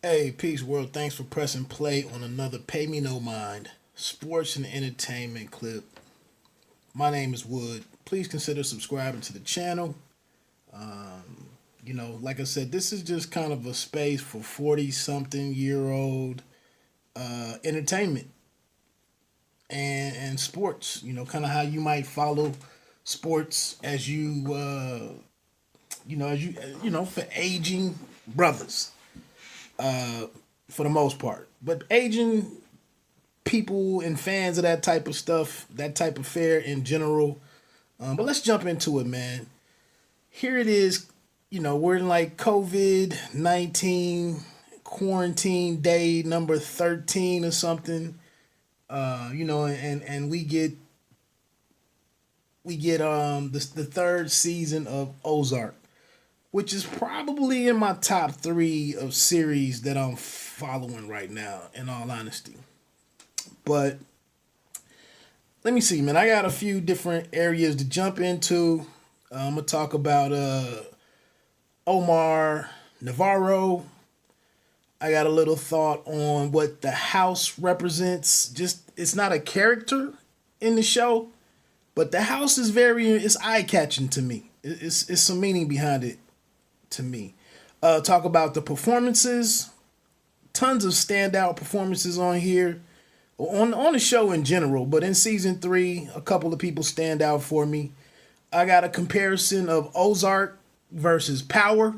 Hey, peace world. Thanks for pressing play on another Pay Me No Mind sports and entertainment clip. My name is Wood. Please consider subscribing to the channel. Like I said, this is just kind of a space for 40 something year old entertainment and sports. Kind of how you might follow sports as for aging brothers for the most part. But aging people and fans of that type of stuff, that type of fare in general. But let's jump into it, man. Here it is. We're in like COVID-19 quarantine day number 13 or something. And we get the third season of Ozark, which is probably in my top three of series that I'm following right now, in all honesty. But let me see, man. I got a few different areas to jump into. I'm gonna talk about Omar Narravo. I got a little thought on what the house represents. Just it's not a character in the show, but the house is it's eye catching to me. It's some meaning behind it to me. Talk about the performances. Tons of standout performances on here. On the show in general, but in season 3, a couple of people stand out for me. I got a comparison of Ozark versus Power,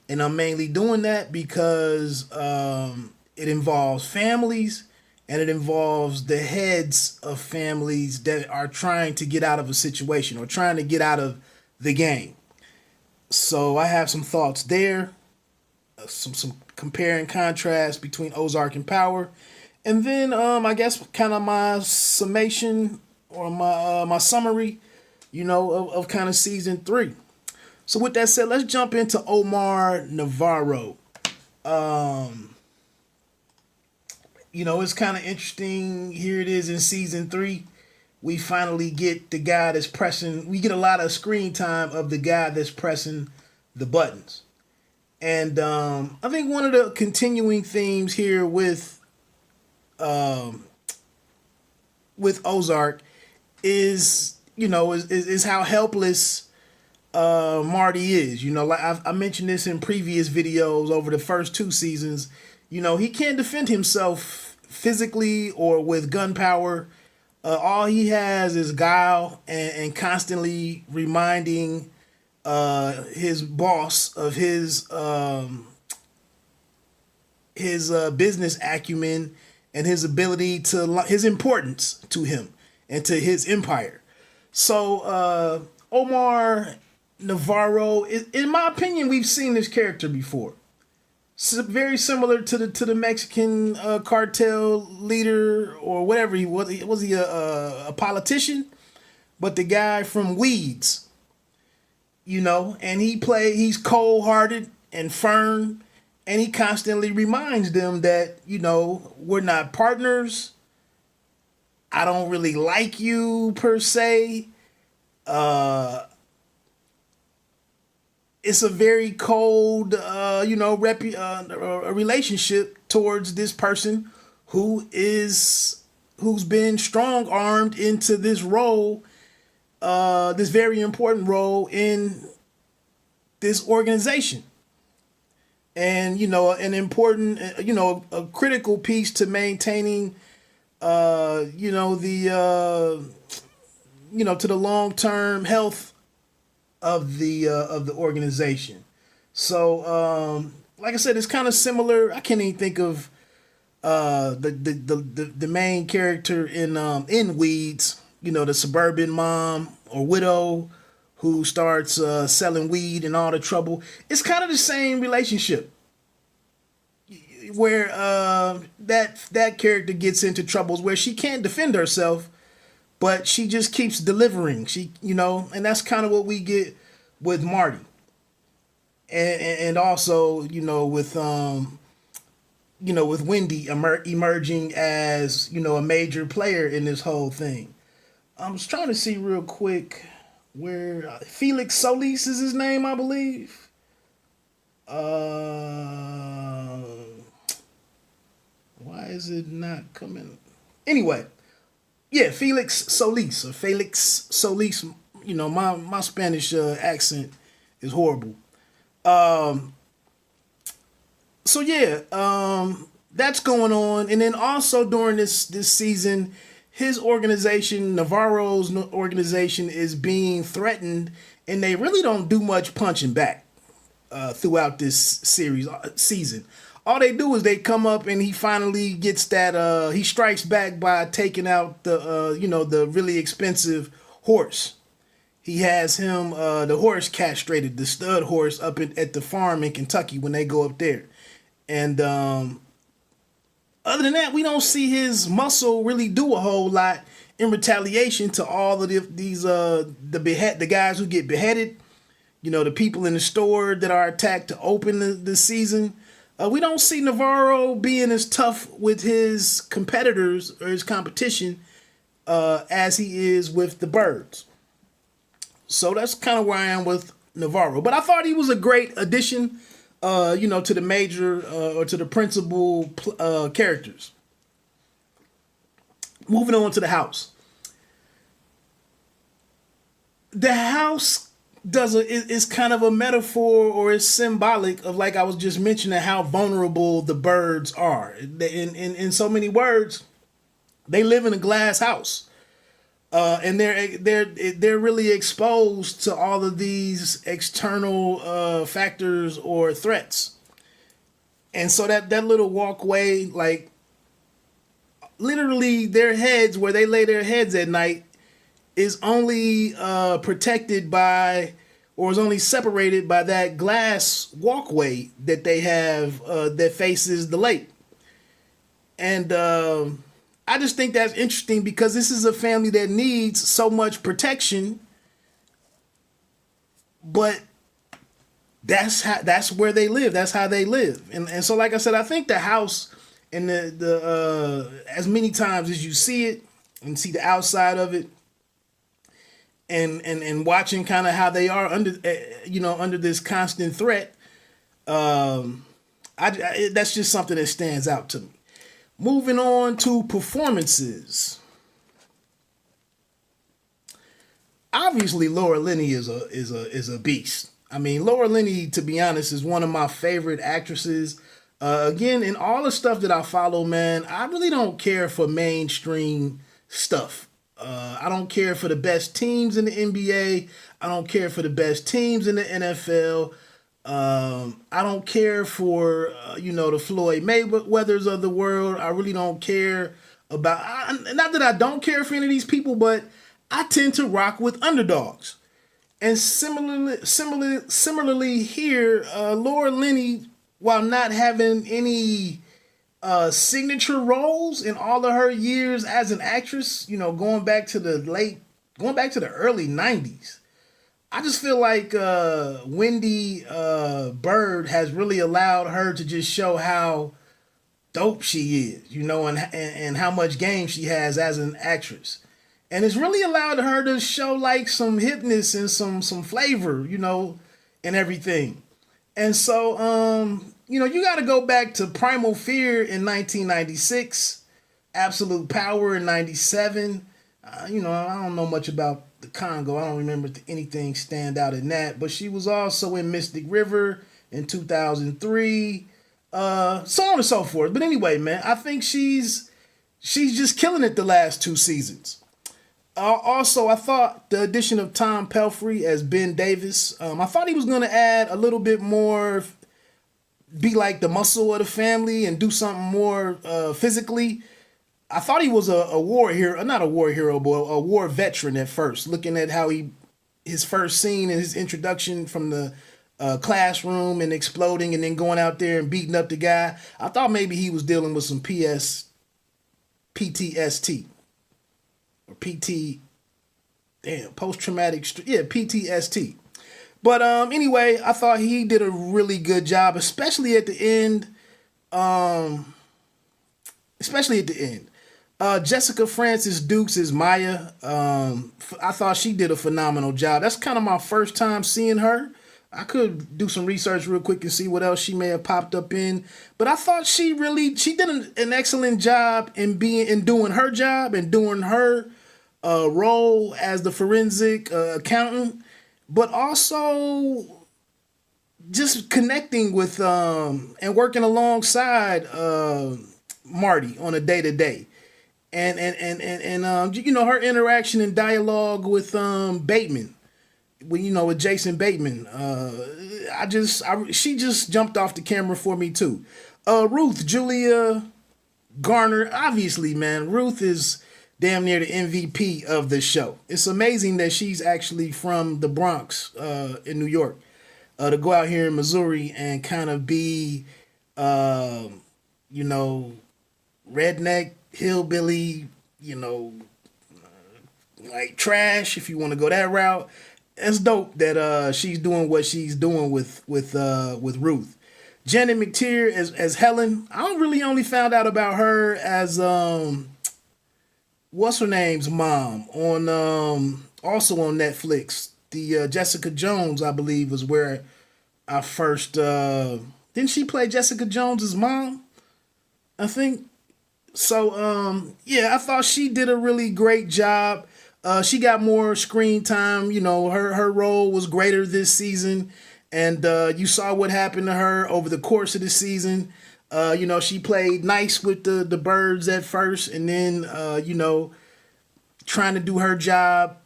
and I'm mainly doing that because it involves families and it involves the heads of families that are trying to get out of a situation or trying to get out of the game. So I have some thoughts there, some compare and contrast between Ozark and Power. And then I guess kind of my summation or my summary, of kind of season 3. So with that said, let's jump into Omar Narravo. It's kind of interesting. Here it is in season 3. We finally get the guy that's pressing. We get a lot of screen time of the guy that's pressing the buttons. And I think one of the continuing themes here with Ozark is how helpless Marty is. Like I mentioned this in previous videos over the first 2 seasons. He can't defend himself physically or with gun power. All he has is guile and constantly reminding his boss of his business acumen and his ability to his importance to him and to his empire. So Omar Narravo, in my opinion, we've seen this character before. Very similar to the Mexican cartel leader or whatever he was. Was he a politician? But the guy from Weeds, and he's cold hearted and firm. And he constantly reminds them that, we're not partners. I don't really like you per se. It's a very cold, relationship towards this person who's been strong armed into this role, this very important role in this organization. And an important, a critical piece to maintaining to the long-term health of the organization. So like I said, it's kind of similar. I can't even think of the main character in Weeds, the suburban mom or widow who starts selling weed and all the trouble. It's kind of the same relationship where that character gets into troubles where she can't defend herself, but she just keeps delivering. And that's kind of what we get with Marty, and also with Wendy emerging as a major player in this whole thing. I was trying to see real quick where Felix Solis is his name, I believe. is it not coming? Anyway, yeah, Felix Solis. You know, my Spanish accent is horrible. So yeah, that's going on, and then also during this season, his organization, Navarro's organization, is being threatened, and they really don't do much punching back throughout this season. All they do is they come up and he finally gets that he strikes back by taking out the really expensive horse. He has him the horse castrated, the stud horse at the farm in Kentucky when they go up there. And other than that, we don't see his muscle really do a whole lot in retaliation to all of the guys who get beheaded. You know, the people in the store that are attacked to open the season. We don't see Navarro being as tough with his competitors or his competition as he is with the Byrdes. So that's kind of where I am with Navarro. But I thought he was a great addition, to the major or to the principal characters. Moving on to the house. The house is kind of a metaphor or is symbolic of, like I was just mentioning, how vulnerable the Byrdes are. In so many words, they live in a glass house. And they're really exposed to all of these external factors or threats, and so that little walkway, like literally their heads, where they lay their heads at night, is only protected by, or is only separated by, that glass walkway that they have that faces the lake, and I just think that's interesting because this is a family that needs so much protection, but that's where they live. That's how they live. And so, like I said, I think the house and the as many times as you see it and see the outside of it, and watching kind of how they are under this constant threat, that's just something that stands out to me. Moving on to performances. Obviously, Laura Linney is a beast. I mean, Laura Linney, to be honest, is one of my favorite actresses. Again, in all the stuff that I follow, man, I really don't care for mainstream stuff. I don't care for the best teams in the NBA. I don't care for the best teams in the NFL. I don't care for the Floyd Mayweathers of the world. I really don't care about. Not that I don't care for any of these people, but I tend to rock with underdogs. And similarly here, Laura Linney, while not having any signature roles in all of her years as an actress, going back to the early 90s. I just feel like Wendy Byrde has really allowed her to just show how dope she is, and how much game she has as an actress. And it's really allowed her to show like some hipness and some flavor, and everything. And so, you got to go back to Primal Fear in 1996, Absolute Power in 97. I don't know much about the Congo. I don't remember anything stand out in that. But she was also in Mystic River in 2003, so on and so forth. But anyway, man, I think she's just killing it the last two seasons. Also, I thought the addition of Tom Pelphrey as Ben Davis, I thought he was going to add a little bit more, be like the muscle of the family and do something more physically. I thought he was a war hero, not a war hero, but a war veteran at first. Looking at how his first scene and his introduction from the classroom and exploding and then going out there and beating up the guy. I thought maybe he was dealing with some PTSD or post-traumatic, PTSD. But anyway, I thought he did a really good job, especially at the end. Jessica Francis Dukes is Maya. I thought she did a phenomenal job. That's kind of my first time seeing her. I could do some research real quick and see what else she may have popped up in. But I thought she did an excellent job in doing her job and doing her role as the forensic accountant, but also just connecting with and working alongside Marty on a day to day. And you know, her interaction and dialogue with Bateman, with Jason Bateman, she just jumped off the camera for me too. Ruth Julia Garner, obviously, man, Ruth is damn near the MVP of this show. It's amazing that she's actually from the Bronx in New York, to go out here in Missouri and kind of be, you know, redneck hillbilly, you know, like trash, if you want to go that route. It's dope that she's doing what she's doing with Ruth. Janet McTeer as Helen. I don't really only found out about her as what's her name's mom on also on Netflix. The Jessica Jones, I believe, was where I first didn't she play Jessica Jones's mom? I think. So yeah, I thought she did a really great job. She got more screen time. You know, her role was greater this season, and you saw what happened to her over the course of the season. You know, she played nice with the Byrdes at first, and then you know, trying to do her job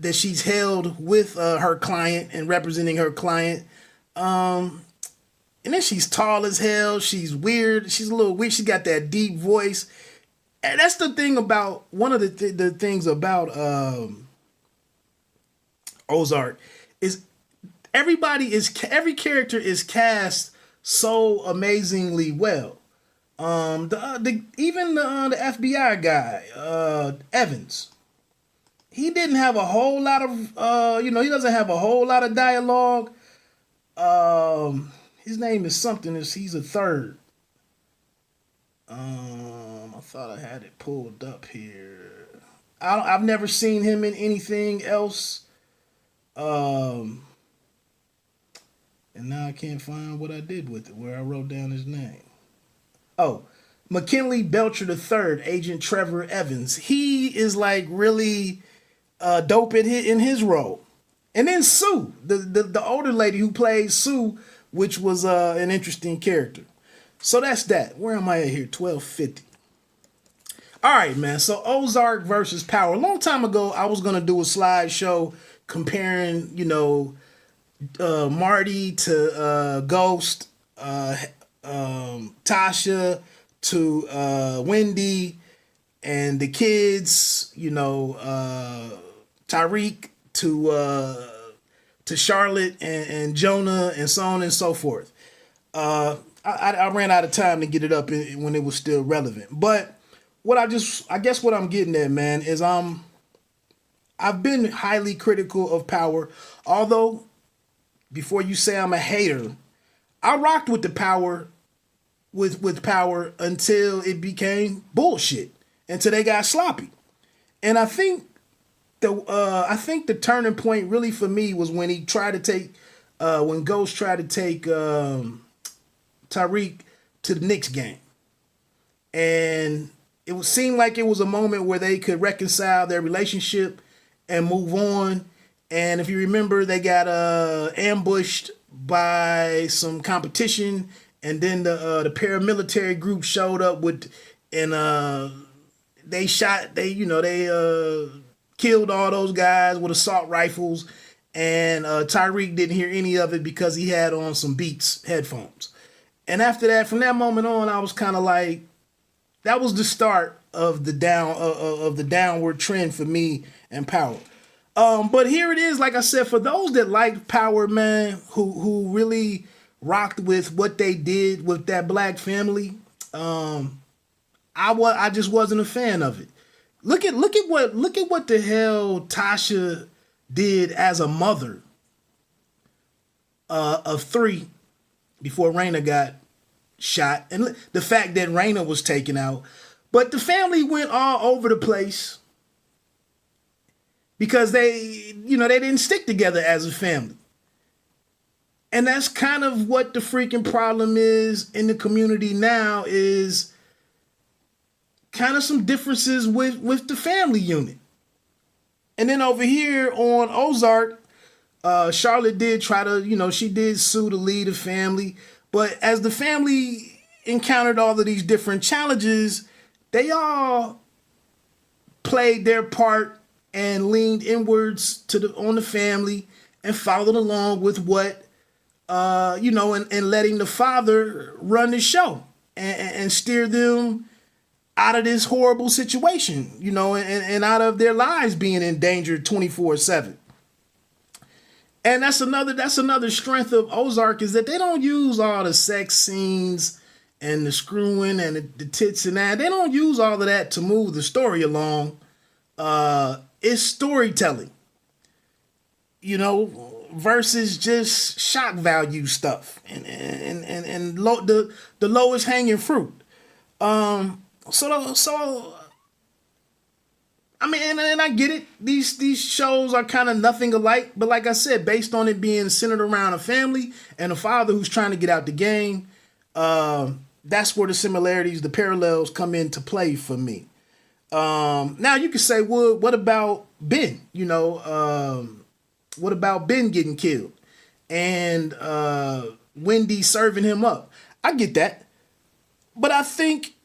that she's held with her client and representing her client. And then she's tall as hell. She's weird. She's a little weird. She got that deep voice. And that's the thing about, one of the things about Ozark is every character is cast so amazingly well. Even the FBI guy, Evans, he didn't have a whole lot of, he doesn't have a whole lot of dialogue. His name is something. He's a third. I thought I had it pulled up here. I've never seen him in anything else. And now I can't find what I did with it, where I wrote down his name. Oh, McKinley Belcher III, Agent Trevor Evans. He is like really dope in his role. And then Sue, the older lady who plays Sue, which was an interesting character. So that's that. Where am I at here? 1250. All right, man. So Ozark versus Power. A long time ago, I was gonna do a slideshow comparing, you know, Marty to Ghost, Tasha to Wendy, and the kids, you know, Tyreek to Charlotte and Jonah and so on and so forth. I ran out of time to get it up when it was still relevant. But I guess what I'm getting at, man, is I've been highly critical of Power. Although, before you say I'm a hater, I rocked with the Power with Power until it became bullshit. Until they got sloppy. And I think the turning point really for me was when he tried to take when Ghost tried to take Tyreek to the Knicks game. And it seemed like it was a moment where they could reconcile their relationship and move on. And if you remember, they got ambushed by some competition, and then the paramilitary group showed up they killed all those guys with assault rifles, and Tyreek didn't hear any of it because he had on some Beats headphones. And after that, from that moment on, I was kind of like, that was the start of the downward trend for me and Power. But here it is, like I said, for those that like Power, man, who really rocked with what they did with that black family, I just wasn't a fan of it. Look at what the hell Tasha did as a mother of three before Raina got shot, and the fact that Raina was taken out. But the family went all over the place because they didn't stick together as a family. And that's kind of what the freaking problem is in the community now, is kind of some differences with the family unit. And then over here on Ozark, Charlotte did try to, she did sue to lead the family. But as the family encountered all of these different challenges, they all played their part and leaned inwards on the family and followed along with what, and letting the father run the show and steer them out of this horrible situation, and out of their lives being endangered 24/7. And that's another strength of Ozark, is that they don't use all the sex scenes and the screwing and the tits and that. They don't use all of that to move the story along. It's storytelling, versus just shock value stuff and the lowest hanging fruit. So I mean, and I get it. These shows are kind of nothing alike, but like I said, based on it being centered around a family and a father who's trying to get out the game, that's where the similarities, the parallels come into play for me. Now you could say, well, what about Ben? What about Ben getting killed and Wendy serving him up? I get that, but I think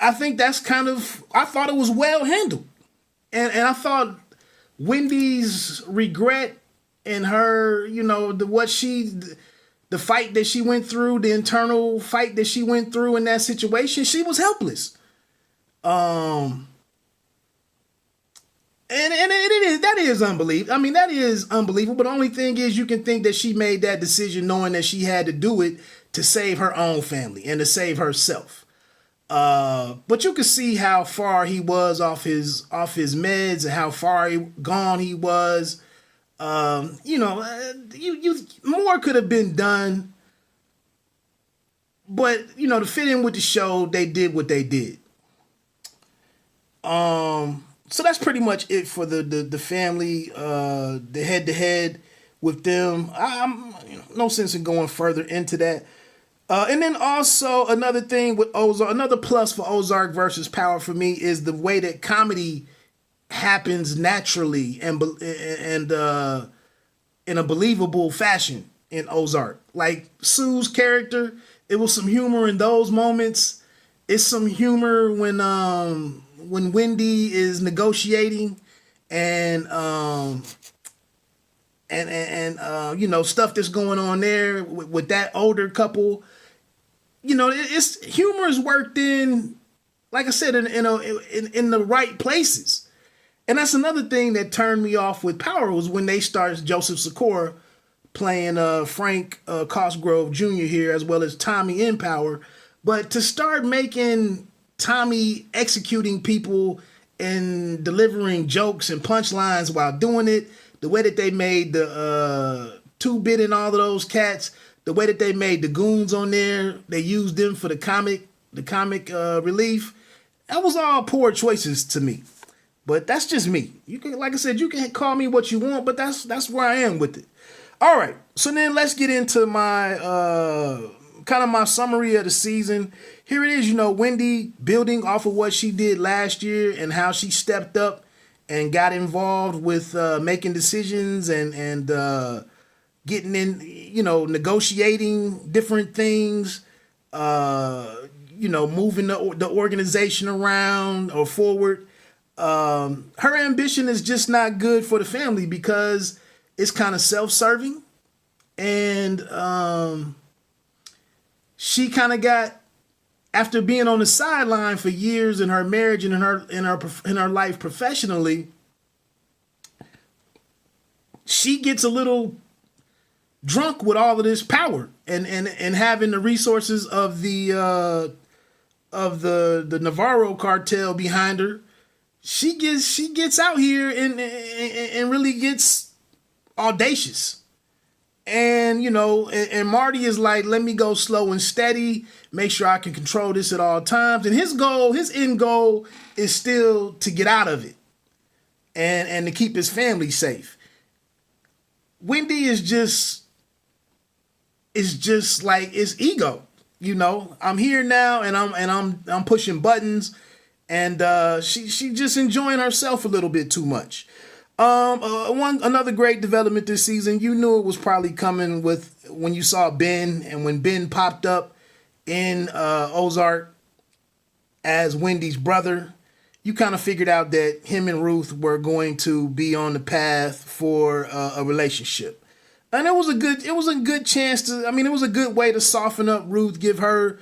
that's I thought it was well handled. And I thought Wendy's regret and her, the fight that she went through, the internal fight that she went through in that situation, she was helpless. And that is unbelievable. I mean, that is unbelievable. But the only thing is, you can think that she made that decision knowing that she had to do it to save her own family and to save herself. But you can see how far he was off his meds and how far gone he was. More could have been done. But, to fit in with the show, they did what they did. So that's pretty much it for the family, the head-to-head with them. I'm no sense in going further into that. And then also another thing with Ozark, another plus for Ozark versus Power for me is the way that comedy happens naturally and in a believable fashion in Ozark. Like Sue's character, it was some humor in those moments. It's some humor when Wendy is negotiating and stuff that's going on there with that older couple. It's humor is worked in, like I said, in the right places. And that's another thing that turned me off with Power, was when they started Joseph Sikora playing Frank Cosgrove Jr. here, as well as Tommy in Power. But to start making Tommy executing people and delivering jokes and punchlines while doing it, the way that they made the Two-Bit and all of those cats, the way that they made the goons on there, they used them for the comic relief. That was all poor choices to me. But that's just me. You can, like I said, you can call me what you want, but that's where I am with it. All right, so then let's get into my kind of my summary of the season. Here it is, Wendy building off of what she did last year and how she stepped up and got involved with making decisions and getting in, negotiating different things, moving the organization around or forward. Her ambition is just not good for the family because it's kind of self-serving, and she kind of got, after being on the sideline for years in her marriage and in her life professionally, she gets a little drunk with all of this power and having the resources of the Navarro cartel behind her. She gets out here and really gets audacious. And, and Marty is like, let me go slow and steady, make sure I can control this at all times. And his end goal is still to get out of it and to keep his family safe. Wendy is just like it's ego. You know, I'm here now, and I'm pushing buttons, and she just enjoying herself a little bit too much. Another great development this season. You knew it was probably coming with when you saw Ben, and when Ben popped up in Ozark as Wendy's brother, you kind of figured out that him and Ruth were going to be on the path for a relationship. And it was a good chance to, I mean, it was a good way to soften up Ruth, give her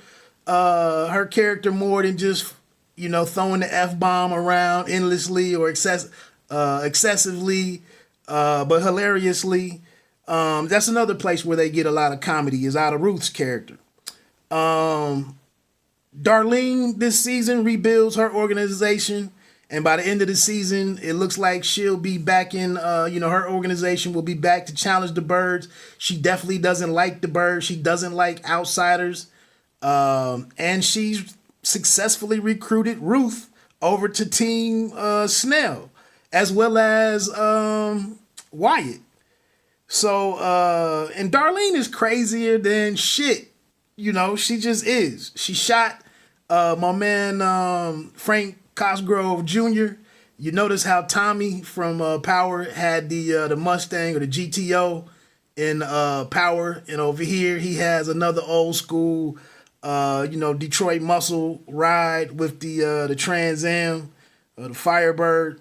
her character more than just, you know, throwing the F-bomb around endlessly or excessively, but hilariously. That's another place where they get a lot of comedy, is out of Ruth's character. Darlene this season rebuilds her organization, and by the end of the season, it looks like she'll be back in, her organization will be back to challenge the Byrdes. She definitely doesn't like the Byrdes. She doesn't like outsiders. And she's successfully recruited Ruth over to Team Snell, as well as Wyatt. So, and Darlene is crazier than shit. You know, she just is. She shot my man Frank Cosgrove Jr. You notice how Tommy from Power had the Mustang or the GTO in Power, and over here he has another old school, Detroit muscle ride with the Trans Am, the Firebird.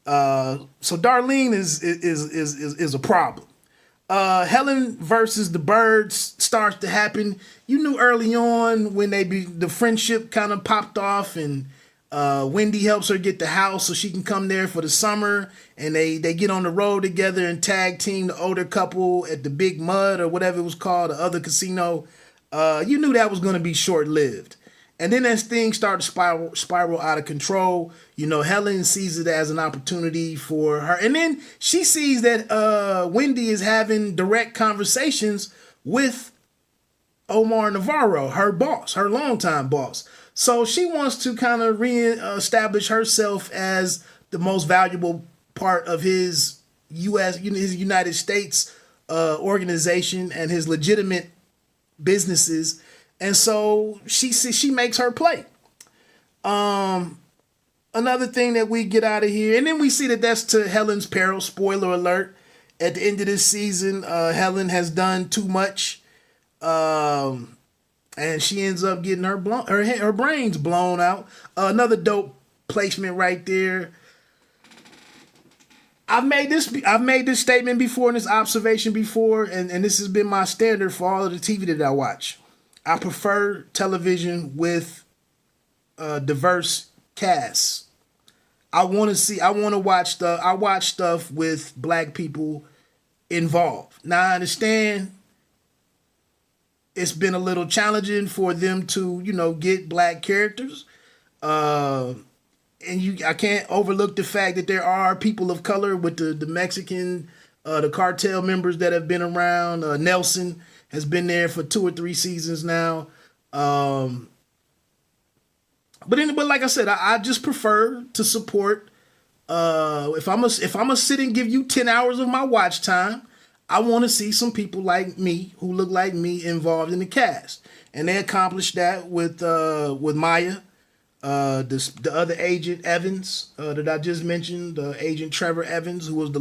So Darlene is a problem. Helen versus the Byrdes starts to happen. You knew early on when the friendship kind of popped off, and Wendy helps her get the house so she can come there for the summer, and they get on the road together and tag team the older couple at the Big Mud or whatever it was called, the other casino. You knew that was going to be short lived. And then as things start to spiral out of control, you know, Helen sees it as an opportunity for her. And then she sees that Wendy is having direct conversations with Omar Narravo, her boss, her longtime boss. So she wants to kind of reestablish herself as the most valuable part of his his United States organization and his legitimate businesses. And so she makes her play. Another thing that we get out of here, and then we see that that's to Helen's peril. Spoiler alert. At the end of this season, Helen has done too much. And she ends up getting her brains blown out. Another dope placement right there. I've made this statement before and this observation before, and this has been my standard for all of the TV that I watch. I prefer television with diverse casts. I watch stuff with black people involved. Now I understand it's been a little challenging for them to, get black characters. I can't overlook the fact that there are people of color with the Mexican, the cartel members that have been around. Nelson has been there for 2 or 3 seasons now. But like I said, I just prefer to support. If I'm gonna sit and give you 10 hours of my watch time, I want to see some people like me who look like me involved in the cast, and they accomplished that with Maya, the other agent Evans that I just mentioned, Agent Trevor Evans, who was the